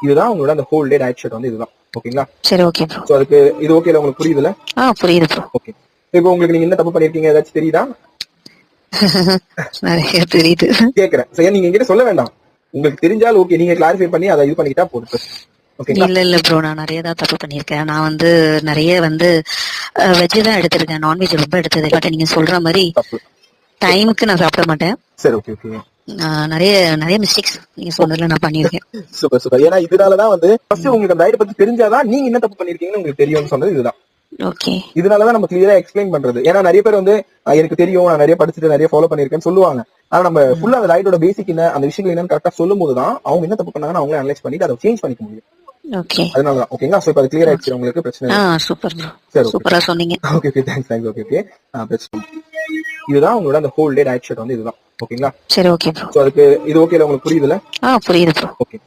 இதுதான் உங்களோட அந்த ஹோல் டே டயட் ஷர்ட் வந்து இதுதான். ஓகேங்களா? சரி ஓகே ப்ரோ. சோ அதுக்கு இது ஓகேல உங்களுக்கு புரியுதுல? புரியுது ப்ரோ. ஓகே. இப்போ உங்களுக்கு நீங்க என்ன தப்பு பண்ணிருக்கீங்க ஏதாச்சும் தெரியுதா? நிறைய தெரியுது. கேக்குறேன். சரி நீங்க என்கிட்ட சொல்ல வேண்டாம். உங்களுக்கு தெரிஞ்சால் ஓகே, நீங்க கிளாரிஃபை பண்ணி அதை இது பண்ணிக்கிட்டா போதும். ஓகேங்களா? இல்ல ப்ரோ, நான் நிறைய தான் தப்பு பண்ணிருக்கேன். நான் வந்து நிறைய வந்து வெஜ் தான் எடுத்திருக்கேன், நான்வெஜ் ரொம்ப எடுத்தது. பட் நீங்க சொல்ற மாதிரி தப்பு. டைமுக்கு நான் சாப்பிட மாட்டேன். சரி ஓகே ஓகே. நிறைய நிறைய மிஸ்டேக்ஸ் நீங்க சொன்னதுல நான் பண்ணிருக்கேன். Super super. ஏன்னா இதனாலதான் வந்து ஃபர்ஸ்ட் உங்களுக்கு அந்த டயட் பத்தி தெரிஞ்சாதான் நீங்க என்ன தப்பு பண்ணிருக்கீங்கன்னு உங்களுக்கு தெரியும்னு சொன்னது இதுதான். ஓகே. இதனாலதான் நம்ம கிளியரா எக்ஸ்பிளைன் பண்றது. ஏன்னா நிறைய பேர் வந்து எனக்கு தெரியும், நான் நிறைய படிச்சுட்டு நிறைய ஃபாலோ பண்ணிருக்கேன்னு சொல்லுவாங்க. ஆனா நம்ம ஃபுல்லா அந்த டயட்டோட பேசிக் என்ன, அந்த விஷயங்கள் என்னன்னு கரெக்டா சொல்லும் போதுதான் அவங்க என்ன தப்பு பண்ணாங்கன்னு அவங்களே அனலைஸ் பண்ணிட்டு அதை சேஞ்ச் பண்ணிக்க முடியும். ஓகே. அதனாலதான். ஓகேங்களா? சோ இப்ப அது கிளியர் ஆயிடுச்சு உங்களுக்கு பிரச்சனை? Super bro. சரி சூப்பரா சொன்னீங்க. Okay okay. Thanks. Okay okay. பிரச்சனை. இதுதான் உங்களோட அந்த ஹோல் டே டயட் ஷர்ட் வந்து இதுதான். ஓகேங்களா? சரி ஓகே ப்ரோ. சோ அதுக்கு இது ஓகேல உங்களுக்கு புரியுதுல? புரியுது ப்ரோ. ஓகே.